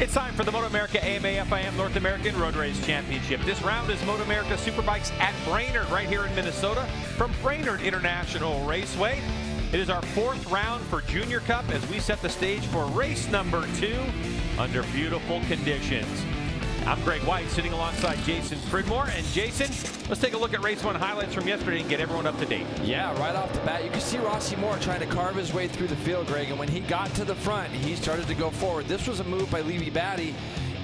It's time for the MotoAmerica AMA FIM North American Road Race Championship. This round is MotoAmerica Superbikes at Brainerd, right here in Minnesota, from Brainerd International Raceway. It is our fourth round for Junior Cup as we set the stage for race number 2 under beautiful conditions. I'm Greg White, sitting alongside Jason Pridmore. And Jason, let's take a look at race 1 highlights from yesterday and get everyone up to date. Yeah, right off the bat, you can see Rossi Moore trying to carve his way through the field, Greg. And when he got to the front, he started to go forward. This was a move by Levi Batty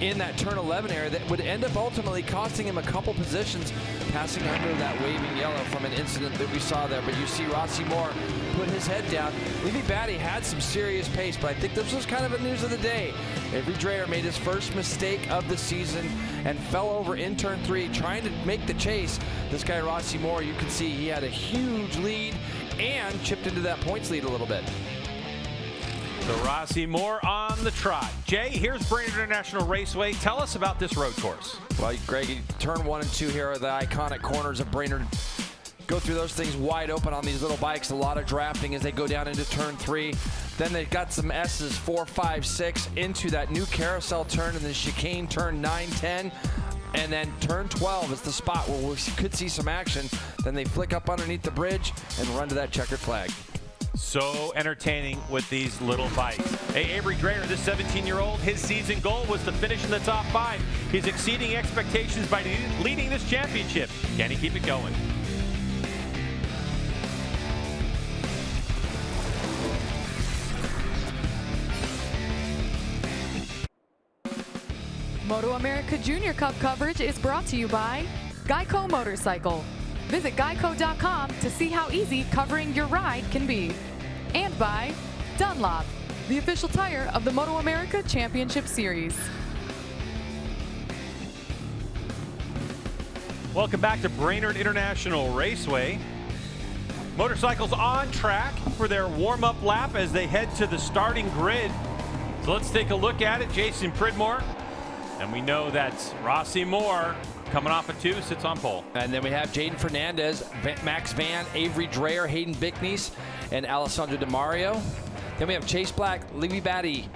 in that turn 11 area that would end up ultimately costing him a couple positions, passing under that waving yellow from an incident that we saw there. But you see Rossi Moore put his head down. Levi Batty had some serious pace, but I think this was kind of a news of the day. Avery Dreyer made his first mistake of the season and fell over in turn 3 trying to make the chase. This guy Rossi Moore, you can see he had a huge lead and chipped into that points lead a little bit. So Rossi Moore on the trot. Jay, here's Brainerd International Raceway. Tell us about this road course. Well, Greg, turn 1 and 2 here are the iconic corners of Brainerd. Go through those things wide open on these little bikes. A lot of drafting as they go down into turn 3. Then they've got some S's, 4, 5, 6 into that new carousel turn and the chicane turn 9, 10. And then turn 12 is the spot where we could see some action. Then they flick up underneath the bridge and run to that checkered flag. So entertaining with these little bikes. Hey, Avery Dreyer, this 17-year-old, his season goal was to finish in the top 5. He's exceeding expectations by leading this championship. Can he keep it going? MotoAmerica Junior Cup coverage is brought to you by Geico Motorcycle. Visit geico.com to see how easy covering your ride can be. And by Dunlop, the official tire of the MotoAmerica Championship Series. Welcome back to Brainerd International Raceway. Motorcycles on track for their warm-up lap as they head to the starting grid. So let's take a look at it. Jason Pridmore. And we know that Rossi Moore, coming off a 2, sits on pole. And then we have Jaden Fernandez, Max Van, Avery Dreyer, Hayden Bickness, and Alessandro Di Mario. Then we have Chase Black, Levi Batty,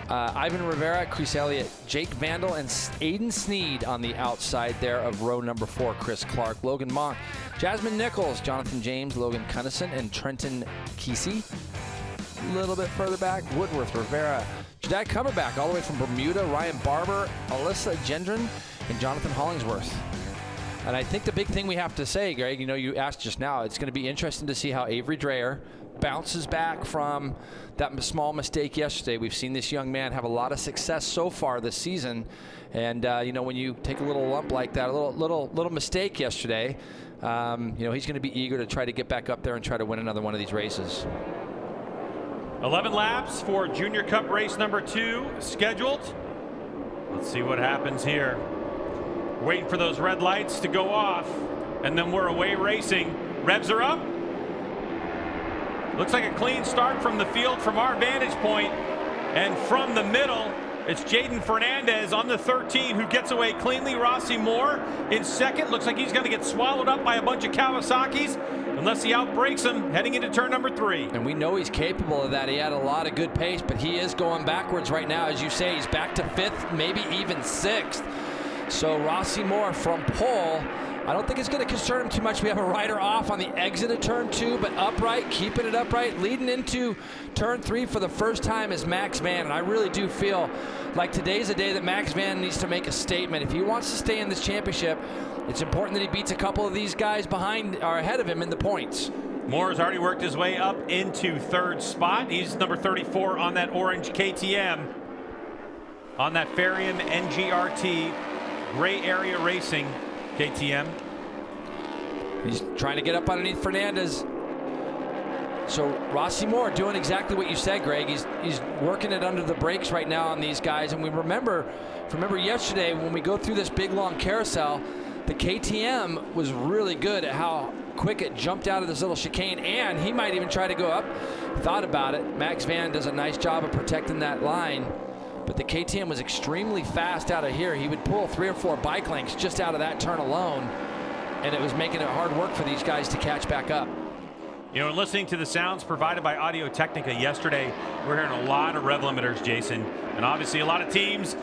Ivan Rivera, Chris Elliott, Jake Vandal, and Aiden Sneed on the outside there of row number 4. Chris Clark, Logan Monk, Jasmine Nichols, Jonathan James, Logan Cunnison, and Trenton Kesey. A little bit further back, Woodworth, Rivera, Jedi Cumberbatch, all the way from Bermuda, Ryan Barber, Alyssa Gendron, and Jonathan Hollingsworth. And I think the big thing we have to say, Greg, you know, you asked just now, it's going to be interesting to see how Avery Dreyer bounces back from that small mistake yesterday. We've seen this young man have a lot of success so far this season. And, you know, when you take a little lump like that, a little mistake yesterday, you know, he's going to be eager to try to get back up there and try to win another one of these races. 11 laps for Junior Cup race number 2 scheduled. Let's see what happens here. Waiting for those red lights to go off, and then we're away racing. Revs are up. Looks like a clean start from the field from our vantage point. And from the middle, it's Jaden Fernandez on the 13 who gets away cleanly. Rossi Moore in second. Looks like he's going to get swallowed up by a bunch of Kawasaki's unless he outbreaks him heading into turn number 3. And we know he's capable of that. He had a lot of good pace, but he is going backwards right now. As you say, he's back to 5th, maybe even 6th. So Rossi Moore from pole, I don't think it's going to concern him too much. We have a rider off on the exit of turn 2, but upright, keeping it upright, leading into turn 3 for the first time is Max Van. And I really do feel like today's a day that Max Van needs to make a statement. If he wants to stay in this championship, it's important that he beats a couple of these guys behind or ahead of him in the points. Moore has already worked his way up into 3rd spot. He's number 34 on that orange KTM. On that Farium NGRT Gray Area Racing KTM. He's trying to get up underneath Fernandez. So Rossi Moore doing exactly what you said, Greg. He's working it under the brakes right now on these guys. And we remember yesterday when we go through this big long carousel, the KTM was really good at how quick it jumped out of this little chicane, and he might even try to go up. Thought about it. Max Van does a nice job of protecting that line. But the KTM was extremely fast out of here. He would pull 3 or 4 bike lengths just out of that turn alone, and it was making it hard work for these guys to catch back up. You know, listening to the sounds provided by Audio Technica yesterday, we're hearing a lot of rev limiters, Jason. And obviously a lot of teams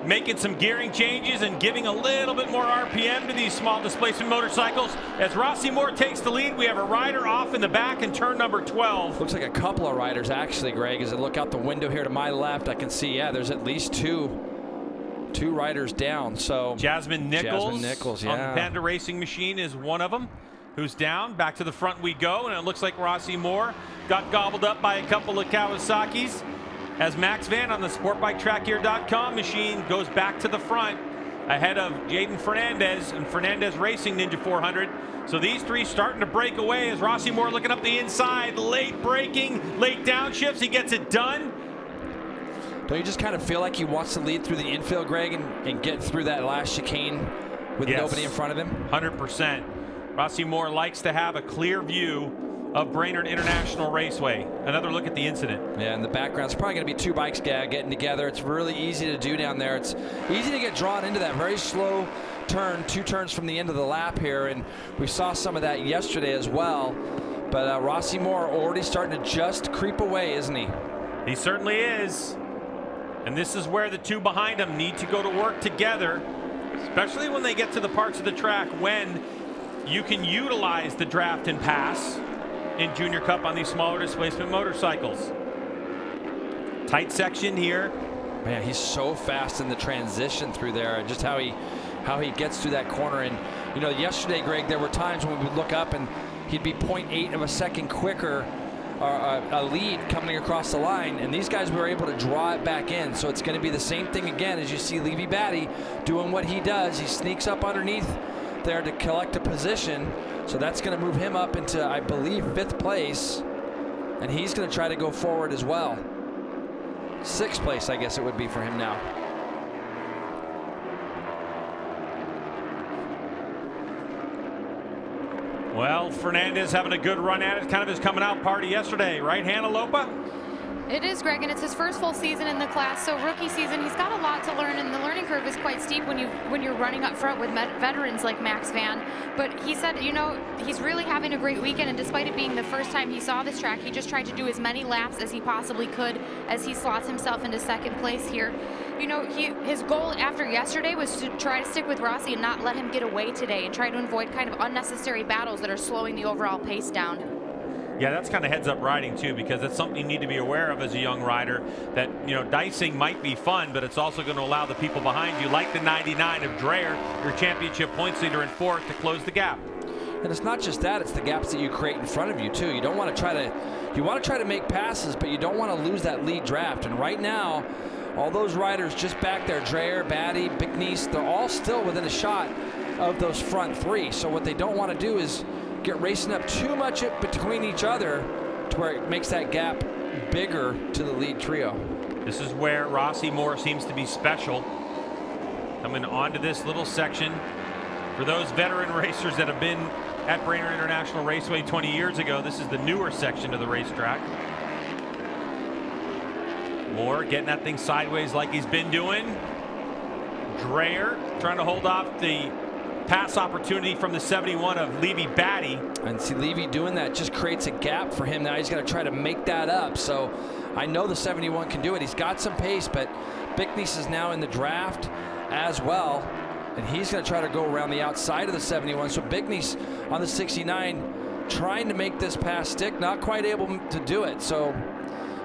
making some gearing changes and giving a little bit more RPM to these small displacement motorcycles. As Rossi Moore takes the lead, we have a rider off in the back in turn number 12. Looks like a couple of riders actually, Greg. As I look out the window here to my left, I can see, yeah, there's at least two riders down. So Jasmine Nichols, yeah, on the Panda Racing machine is one of them who's down. Back to the front we go, and it looks like Rossi Moore got gobbled up by a couple of Kawasaki's. As Max Van on the SportBikeTrackGear.com machine goes back to the front ahead of Jaden Fernandez and Fernandez Racing Ninja 400. So these three starting to break away as Rossi Moore looking up the inside, late braking, late downshifts. He gets it done. Don't you just kind of feel like he wants to lead through the infield, Greg, and get through that last chicane with nobody in front of him? 100%. Rossi Moore likes to have a clear view of Brainerd International Raceway. Another look at the incident. Yeah, in the background, it's probably going to be two bikes getting together. It's really easy to do down there. It's easy to get drawn into that very slow turn, 2 turns from the end of the lap here, and we saw some of that yesterday as well. But Rossi Moore already starting to just creep away, isn't he? He certainly is. And this is where the two behind him need to go to work together, especially when they get to the parts of the track when you can utilize the draft and pass in Junior Cup on these smaller displacement motorcycles. Tight section here. Man, he's so fast in the transition through there, and just how he gets through that corner. And you know, yesterday, Greg, there were times when we would look up and he'd be 0.8 of a second quicker, a lead coming across the line, and these guys were able to draw it back in. So it's going to be the same thing again as you see Levy Batty doing what he does. He sneaks up underneath there to collect a position. So that's going to move him up into, I believe, 5th place. And he's going to try to go forward as well. 6th place, I guess it would be for him now. Well, Fernandez having a good run at it. Kind of his coming out party yesterday, right, Hannah Lopa? It is, Greg, and it's his first full season in the class. So rookie season, he's got a lot to learn, and the learning curve is quite steep when you're running up front with veterans like Max Van. But he said, you know, he's really having a great weekend, and despite it being the first time he saw this track, he just tried to do as many laps as he possibly could as he slots himself into 2nd place here. You know, his goal after yesterday was to try to stick with Rossi and not let him get away today, and try to avoid kind of unnecessary battles that are slowing the overall pace down. Yeah, that's kind of heads-up riding, too, because that's something you need to be aware of as a young rider, that, you know, dicing might be fun, but it's also going to allow the people behind you, like the 99 of Dreyer, your championship points leader in 4th, to close the gap. And it's not just that, it's the gaps that you create in front of you, too. You don't want to try to, you want to try to make passes, but you don't want to lose that lead draft. And right now, all those riders just back there, Dreyer, Batty, Bicknese, they're all still within a shot of those front 3. So what they don't want to do is get racing up too much between each other to where it makes that gap bigger to the lead trio. This is where Rossi Moore seems to be special. Coming onto this little section. For those veteran racers that have been at Brainerd International Raceway 20 years ago, this is the newer section of the racetrack. Moore getting that thing sideways like he's been doing. Dreyer trying to hold off the pass opportunity from the 71 of Levy Batty. And see, Levy doing that just creates a gap for him. Now he's going to try to make that up. So I know the 71 can do it. He's got some pace, but Bicknese is now in the draft as well. And he's going to try to go around the outside of the 71. So Bicknese on the 69 trying to make this pass stick, not quite able to do it. So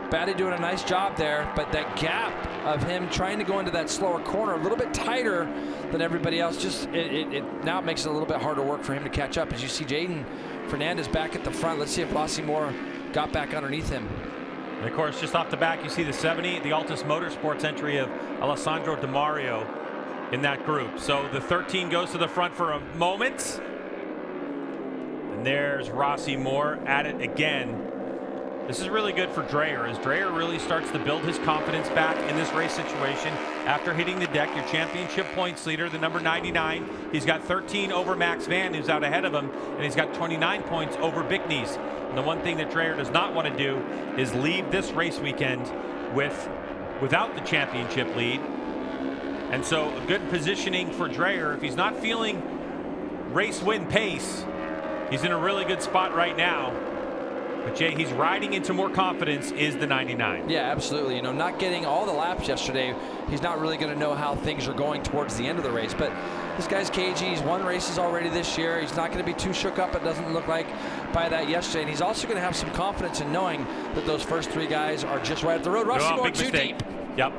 Batty doing a nice job there, but that gap of him trying to go into that slower corner a little bit tighter than everybody else, just it now makes it a little bit harder work for him to catch up. As you see Jaden Fernandez back at the front. Let's see if Rossi Moore got back underneath him. And of course, just off the back, you see the 70, the Altus Motorsports entry of Alessandro DiMario in that group. So the 13 goes to the front for a moment. And there's Rossi Moore at it again. This is really good for Dreyer, as Dreyer really starts to build his confidence back in this race situation after hitting the deck. Your championship points leader, the number 99. He's got 13 over Max Van, who's out ahead of him, and he's got 29 points over Bicknese. And the one thing that Dreyer does not want to do is leave this race weekend without the championship lead. And so a good positioning for Dreyer. If he's not feeling race win pace, he's in a really good spot right now. But Jay, he's riding into more confidence is the 99. Yeah, absolutely. You know, not getting all the laps yesterday, he's not really going to know how things are going towards the end of the race. But this guy's cagey. He's won races already this year. He's not going to be too shook up, it doesn't look like, by that yesterday. And he's also going to have some confidence in knowing that those first 3 guys are just right up the road. Rossi Moore too deep. Yep.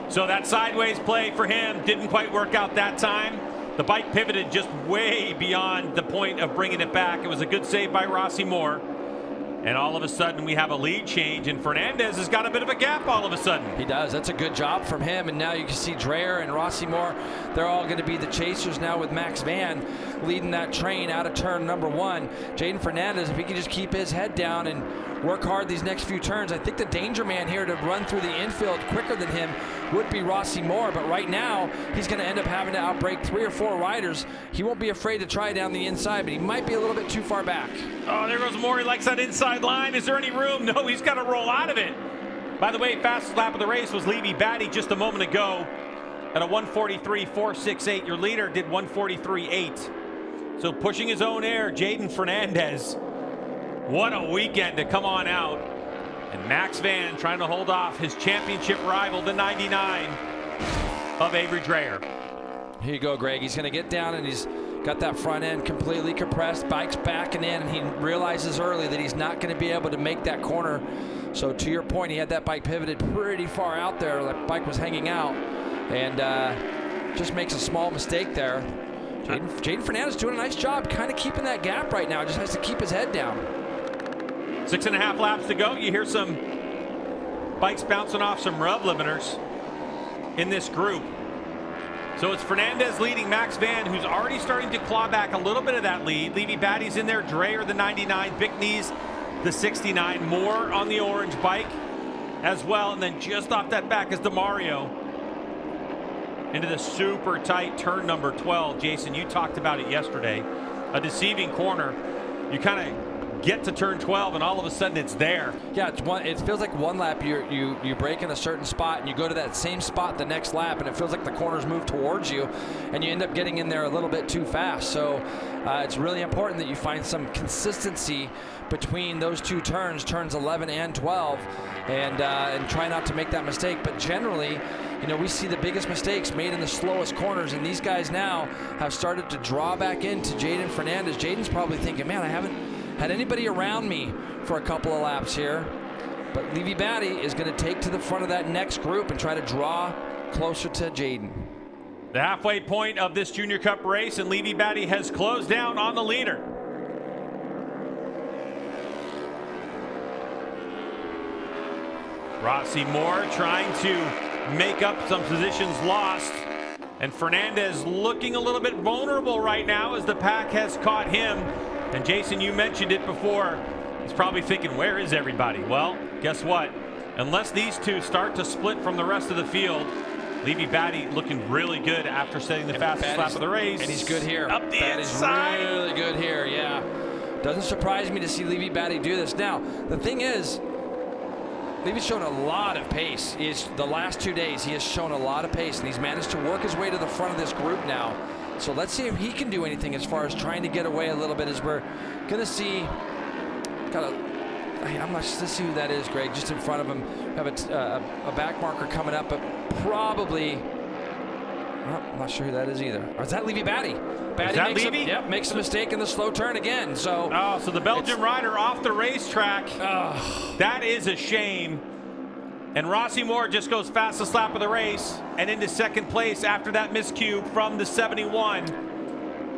So that sideways play for him didn't quite work out that time. The bike pivoted just way beyond the point of bringing it back. It was a good save by Rossi Moore. And all of a sudden, we have a lead change, and Fernandez has got a bit of a gap all of a sudden. He does. That's a good job from him. And now you can see Dreyer and Rossi Moore, they're all going to be the chasers now with Max Van leading that train out of turn number 1. Jaden Fernandez, if he can just keep his head down and work hard these next few turns, I think the danger man here to run through the infield quicker than him would be Rossi Moore. But right now, he's going to end up having to outbrake 3 or 4 riders. He won't be afraid to try down the inside, but he might be a little bit too far back. Oh, there goes Moore. He likes that inside line. Is there any room? No, he's got to roll out of it. By the way, fastest lap of the race was Levy Batty just a moment ago at a 1:43.468. Your leader did 1:43.8. So pushing his own air, Jaden Fernandez. What a weekend to come on out. And Max Van trying to hold off his championship rival, the 99 of Avery Dreyer. Here you go, Greg. He's going to get down, and he's got that front end completely compressed. Bike's backing in, and he realizes early that he's not going to be able to make that corner. So to your point, he had that bike pivoted pretty far out there. That bike was hanging out, and just makes a small mistake there. Jaden Fernandez doing a nice job kind of keeping that gap right now. Just has to keep his head down. 6.5 laps to go. You hear some bikes bouncing off some rev limiters in this group. So it's Fernandez leading Max Van, who's already starting to claw back a little bit of that lead. Levy Batty's in there, Dreyer the 99, Bickney's the 69, Moore on the orange bike as well. And then just off that back is DeMario into the super tight turn number 12. Jason, you talked about it yesterday. A deceiving corner. You kind of get to turn 12 and all of a sudden it's there. Yeah, it feels like one lap you break in a certain spot and you go to that same spot the next lap, and it feels like the corners move towards you and you end up getting in there a little bit too fast. So it's really important that you find some consistency between those 2 turns, turns 11 and 12, and try not to make that mistake. But generally, you know, we see the biggest mistakes made in the slowest corners, and these guys now have started to draw back into Jaden Fernandez. Jaden's probably thinking, man, I haven't had anybody around me for a couple of laps here. But Levy Batty is going to take to the front of that next group and try to draw closer to Jaden. The halfway point of this Junior Cup race, and Levy Batty has closed down on the leader. Rossi Moore trying to make up some positions lost. And Fernandez looking a little bit vulnerable right now as the pack has caught him. And Jason, you mentioned it before. He's probably thinking, where is everybody? Well, guess what? Unless these 2 start to split from the rest of the field, Levy Batty looking really good after setting the fastest lap of the race. And he's good here. Up the inside. Really good here, yeah. Doesn't surprise me to see Levy Batty do this. Now, the thing is, Levy's shown a lot of pace. The last 2 days, he has shown a lot of pace, and he's managed to work his way to the front of this group now. So let's see if he can do anything as far as trying to get away a little bit, as we're going to see. Let's see who that is, Greg. Just in front of him, we have a back marker coming up, but probably. I'm not sure who that is either. Or is that Levy Batty? Batty makes a mistake in the slow turn again. So the Belgian rider off the racetrack. That is a shame. And Rossi Moore just goes fastest lap of the race and into second place after that miscue from the 71.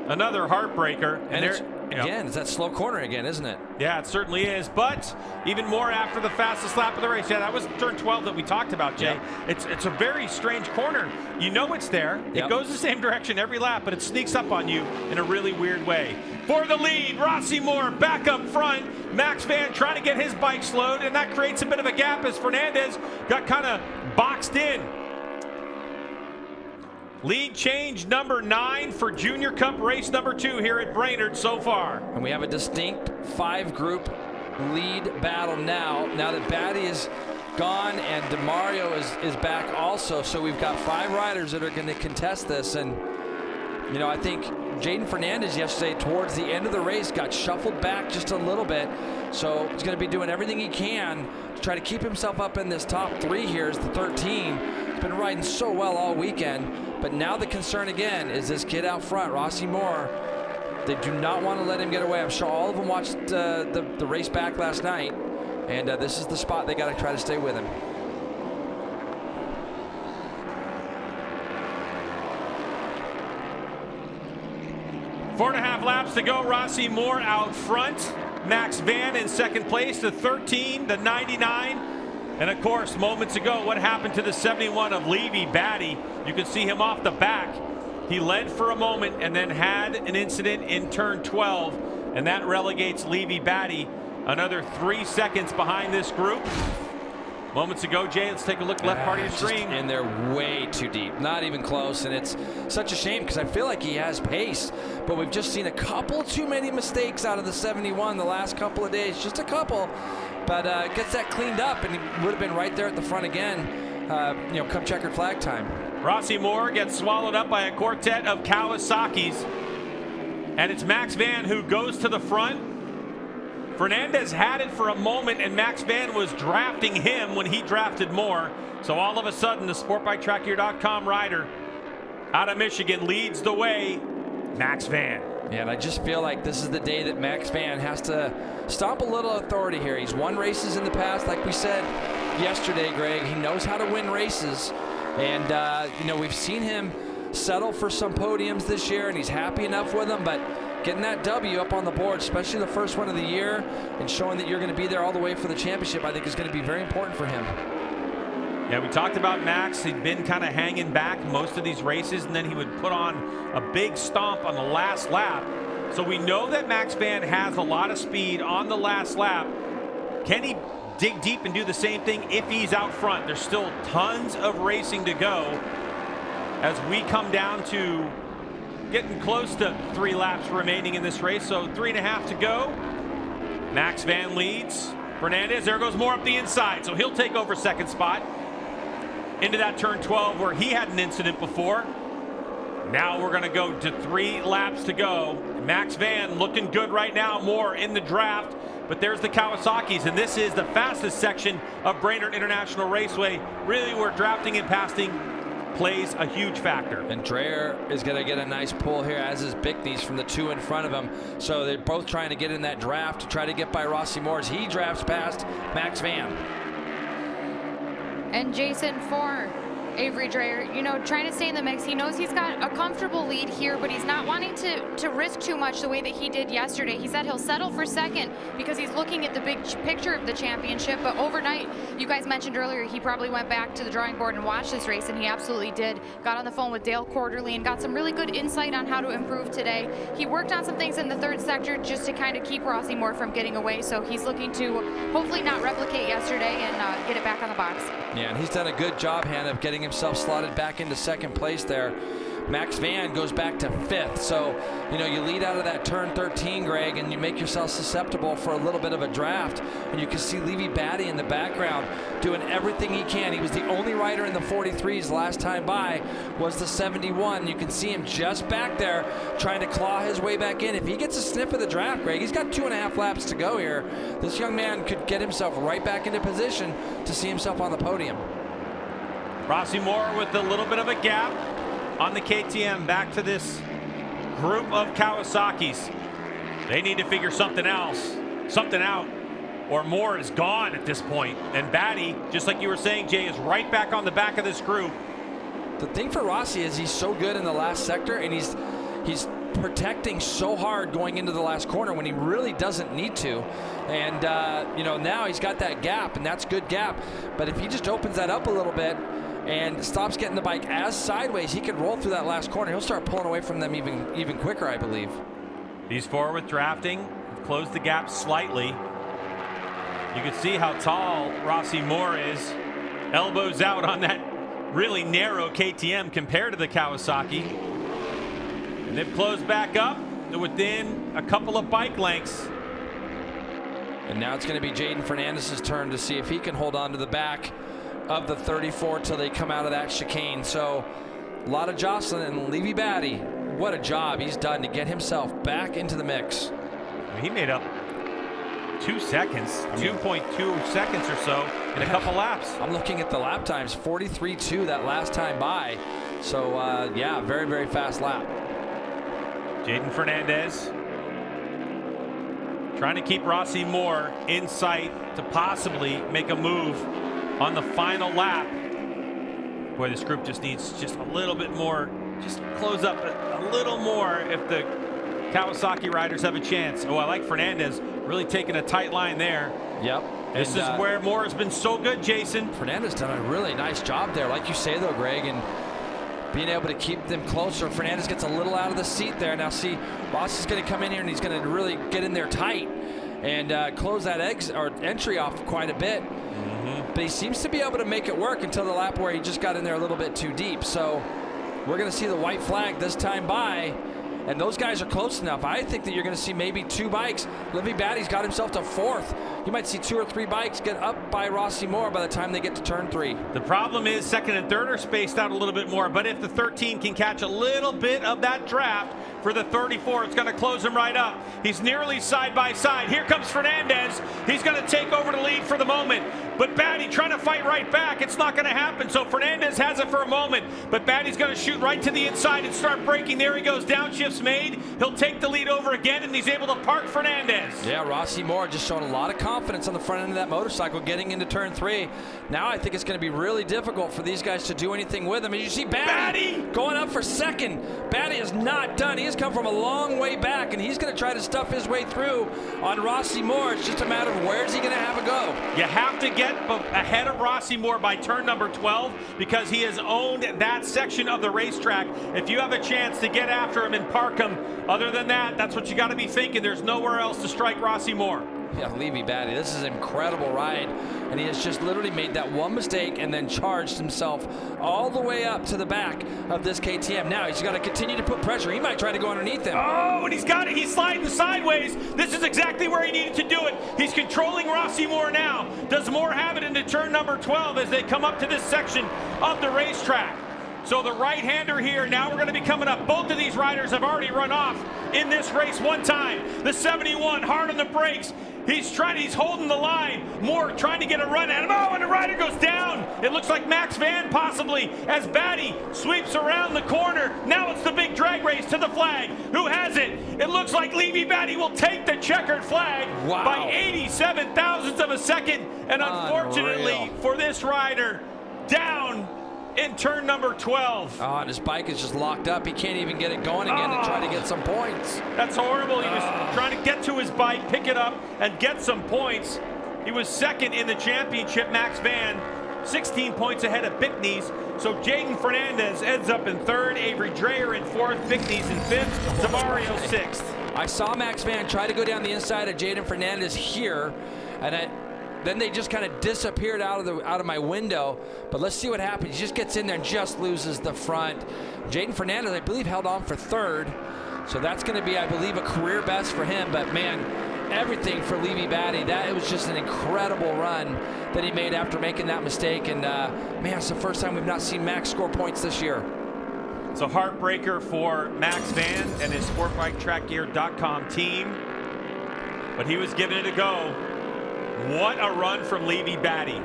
Another heartbreaker. And it's that slow corner again, isn't it? Yeah, it certainly is. But even more after the fastest lap of the race. Yeah, that was turn 12 that we talked about, Jay. Yep. It's a very strange corner. You know it's there. Yep. It goes the same direction every lap, but it sneaks up on you in a really weird way. For the lead, Rossi Moore back up front. Max Van trying to get his bike slowed, and that creates a bit of a gap as Fernandez got kind of boxed in. Lead change number 9 for Junior Cup race number 2 here at Brainerd so far. And we have a distinct 5-group lead battle now that Batty is gone and DeMario is back also. So we've got 5 riders that are going to contest this. And, you know, I think Jaden Fernandez yesterday towards the end of the race got shuffled back just a little bit. So he's going to be doing everything he can to try to keep himself up in this top 3 here as the 13. He's been riding so well all weekend. But now the concern again is this kid out front, Rossi Moore. They do not want to let him get away. I'm sure all of them watched the race back last night. And this is the spot they got to try to stay with him. Four and a half laps to go. Rossi Moore out front. Max Van in second place, the 13, the 99. And of course, moments ago, what happened to the 71 of Levy Batty? You can see him off the back. He led for a moment and then had an incident in turn 12, and that relegates Levy Batty another 3 seconds behind this group. Moments ago, Jay, let's take a look left part of the screen. And they're way too deep, not even close. And it's such a shame because I feel like he has pace, but we've just seen a couple too many mistakes out of the 71 the last couple of days, just a couple. But gets that cleaned up, and he would have been right there at the front again, come checkered flag time. Rossi Moore gets swallowed up by a quartet of Kawasaki's, and it's Max Van who goes to the front. Fernandez had it for a moment, and Max Van was drafting him when he drafted Moore. So all of a sudden, the SportBikeTrackGear.com rider out of Michigan leads the way, Max Van. Yeah, and I just feel like this is the day that Max Van has to stomp a little authority here. He's won races in the past, like we said yesterday, Greg. He knows how to win races. And, we've seen him settle for some podiums this year, and he's happy enough with them. But getting that W up on the board, especially the first one of the year, and showing that you're going to be there all the way for the championship, I think is going to be very important for him. Yeah, we talked about Max. He'd been kind of hanging back most of these races, and then he would put on a big stomp on the last lap. So we know that Max Van has a lot of speed on the last lap. Can he dig deep and do the same thing if he's out front? There's still tons of racing to go as we come down to getting close to 3 laps remaining in this race. So 3.5 to go. Max Van leads. Fernandez, there goes Moore up the inside, so he'll take over second spot into that turn 12 where he had an incident before. Now we're going to go to 3 laps to go. Max Van looking good right now. Moore in the draft, but there's the Kawasaki's, and this is the fastest section of Brainerd International Raceway. Really, where drafting and passing plays a huge factor. And Dreyer is going to get a nice pull here, as is Bickney's from the 2 in front of him. So they're both trying to get in that draft to try to get by Rossi Moore as he drafts past Max Van. And Jason for Avery Dreyer, trying to stay in the mix. He knows he's got a comfortable lead here, but he's not wanting to risk too much the way that he did yesterday. He said he'll settle for second because he's looking at the big picture of the championship. But overnight, you guys mentioned earlier, he probably went back to the drawing board and watched this race, and he absolutely did. Got on the phone with Dale Quarterly and got some really good insight on how to improve today. He worked on some things in the 3rd sector just to kind of keep Rossi Moore from getting away. So he's looking to hopefully not replicate yesterday and get it back on the box. Yeah, and he's done a good job, Hannah, of getting himself slotted back into second place there. Max Van goes back to 5th. So, you lead out of that turn 13, Greg, and you make yourself susceptible for a little bit of a draft. And you can see Levy Batty in the background doing everything he can. He was the only rider in the 43s last time by, was the 71. You can see him just back there trying to claw his way back in. If he gets a sniff of the draft, Greg, he's got 2.5 laps to go here. This young man could get himself right back into position to see himself on the podium. Rossi Moore with a little bit of a gap on the KTM. Back to this group of Kawasaki's. They need to figure something out, or Moore is gone at this point. And Batty, just like you were saying, Jay, is right back on the back of this group. The thing for Rossi is he's so good in the last sector, and he's protecting so hard going into the last corner when he really doesn't need to. And now he's got that gap, and that's good gap. But if he just opens that up a little bit and stops getting the bike as sideways, he can roll through that last corner. He'll start pulling away from them even quicker, I believe. These 4 with drafting have closed the gap slightly. You can see how tall Rossi Moore is. Elbows out on that really narrow KTM compared to the Kawasaki. And they've closed back up to within a couple of bike lengths. And now it's going to be Jaden Fernandez's turn to see if he can hold on to the back of the 34 till they come out of that chicane. So a lot of jostling, and Levy Batty, what a job he's done to get himself back into the mix. He made up 2 seconds, 2.2 seconds or so in a couple laps. I'm looking at the lap times, 43.2 that last time by. So, yeah, very, very fast lap. Jaden Fernandez trying to keep Rossi Moore in sight to possibly make a move on the final lap. Boy, this group just needs just a little bit more, just close up a little more if the Kawasaki riders have a chance. Oh, I like Fernandez really taking a tight line there. Yep. This is where Moore has been so good, Jason. Fernandez done a really nice job there, like you say though, Greg, and being able to keep them closer. Fernandez gets a little out of the seat there. Now see, Ross is going to come in here and he's going to really get in there tight and close that entry off quite a bit. But he seems to be able to make it work until the lap where he just got in there a little bit too deep. So we're going to see the white flag this time by. And those guys are close enough. I think that you're going to see maybe 2 bikes. Livy Batty's got himself to 4th. You might see 2 or 3 bikes get up by Rossi Moore by the time they get to turn 3. The problem is 2nd and 3rd are spaced out a little bit more, but if the 13 can catch a little bit of that draft for the 34, it's going to close him right up. He's nearly side by side. Here comes Fernandez. He's going to take over the lead for the moment, but Batty trying to fight right back. It's not going to happen, so Fernandez has it for a moment, but Batty's going to shoot right to the inside and start braking. There he goes, downshifts made. He'll take the lead over again, and he's able to park Fernandez. Yeah, Rossi Moore just showing a lot of confidence on the front end of that motorcycle getting into turn 3. Now I think it's going to be really difficult for these guys to do anything with him. And you see Batty going up for 2nd. Batty is not done. He has come from a long way back, and he's going to try to stuff his way through on Rossi Moore. It's just a matter of where's he going to have a go. You have to get ahead of Rossi Moore by turn number 12 because he has owned that section of the racetrack. If you have a chance to get after him and park him, other than that, that's what you got to be thinking. There's nowhere else to strike Rossi Moore. Yeah, Livy Batty, this is an incredible ride, and he has just literally made that one mistake and then charged himself all the way up to the back of this KTM. Now he's got to continue to put pressure. He might try to go underneath him. Oh, and he's got it. He's sliding sideways. This is exactly where he needed to do it. He's controlling Rossi Moore now. Does Moore have it into turn number 12 as they come up to this section of the racetrack? So the right-hander here, now we're going to be coming up. Both of these riders have already run off in this race one time. The 71, hard on the brakes. He's holding the line. Moore trying to get a run at him. Oh, and the rider goes down. It looks like Max Van possibly as Batty sweeps around the corner. Now it's the big drag race to the flag. Who has it? It looks like Livy Batty will take the checkered flag by 87 thousandths of a second. And unfortunately for this rider, down in turn number 12. Oh, and his bike is just locked up. He can't even get it going again to try to get some points. That's horrible. He was trying to get to his bike, pick it up, and get some points. He was 2nd in the championship, Max Van, 16 points ahead of Bickney's. So Jaden Fernandez ends up in 3rd, Avery Dreyer in 4th, Bickney's in 5th, Zamario 6th. I saw Max Van try to go down the inside of Jaden Fernandez here, and then they just kind of disappeared out of my window. But let's see what happens. He just gets in there and just loses the front. Jaden Fernandez, I believe, held on for 3rd. So that's going to be, I believe, a career best for him. But, man, everything for Livy Batty. It was just an incredible run that he made after making that mistake. And, man, it's the first time we've not seen Max score points this year. It's a heartbreaker for Max Van and his SportBikeTrackGear.com team. But he was giving it a go. What a run from Livy Batty.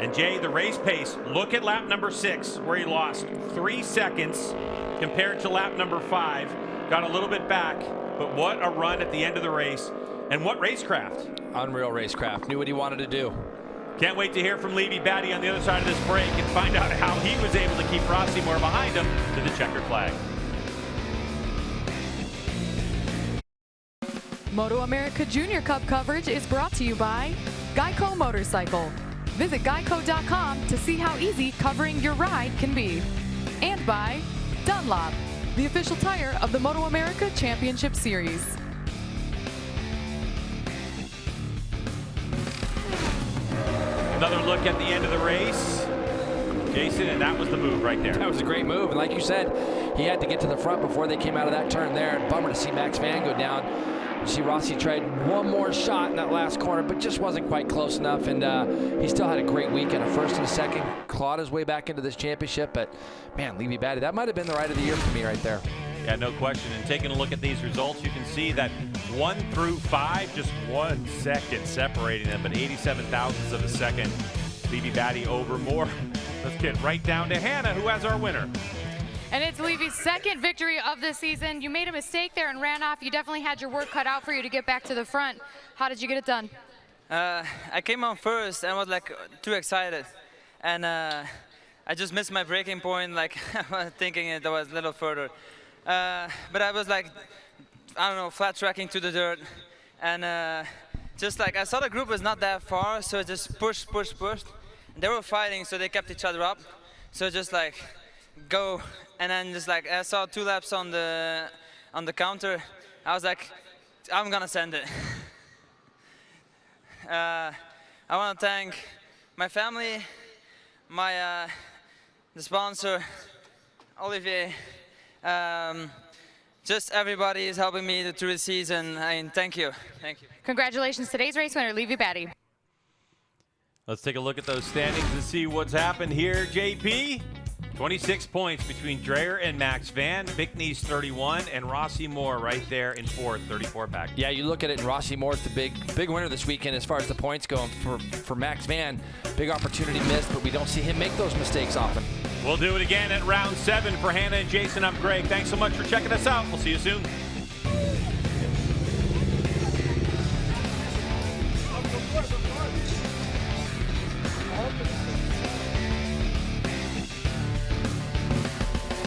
And Jay, the race pace, look at lap number 6 where he lost 3 seconds compared to lap number 5. Got a little bit back, but what a run at the end of the race. And what racecraft. Unreal racecraft. Knew what he wanted to do. Can't wait to hear from Livy Batty on the other side of this break and find out how he was able to keep Rossi Moore behind him to the checkered flag. MotoAmerica Junior Cup coverage is brought to you by Geico Motorcycle. Visit geico.com to see how easy covering your ride can be. And by Dunlop, the official tire of the MotoAmerica Championship Series. Another look at the end of the race, Jason, and that was the move right there. That was a great move, and like you said, he had to get to the front before they came out of that turn there. Bummer to see Max Van go down. You see Rossi tried one more shot in that last corner, but just wasn't quite close enough, and he still had a great weekend, a 1st and a 2nd, clawed his way back into this championship, but man, Livy Batty, that might have been the ride of the year for me right there. Yeah, no question. And taking a look at these results, you can see that 1 through 5, just 1 second separating them, but 87 thousandths of a second. Levy Batty over Moore. Let's get right down to Hannah, who has our winner. And it's Levy's second victory of the season. You made a mistake there and ran off. You definitely had your work cut out for you to get back to the front. How did you get it done? I came on first and was like too excited. And I just missed my braking point, like I was thinking it was a little further. But I was like, I don't know, flat tracking to the dirt. And just like, I saw the group was not that far, so I just pushed. And they were fighting, so they kept each other up. So just like, go. And then just like, I saw 2 laps on the counter. I was like, I'm gonna send it. I want to thank my family, the sponsor, Olivier. Just everybody is helping me through the season. Thank you. Thank you. Congratulations, today's race winner, Levy Batty. Let's take a look at those standings and see what's happened here. JP, 26 points between Dreyer and Max Van, Bickney's 31, and Rossi Moore right there in 4th, 34 back. Yeah, you look at it, and Rossi Moore's the big winner this weekend as far as the points go. For Max Van, big opportunity missed, but we don't see him make those mistakes often. We'll do it again at round 7 for Hannah and Jason. I'm Greg. Thanks so much for checking us out. We'll see you soon.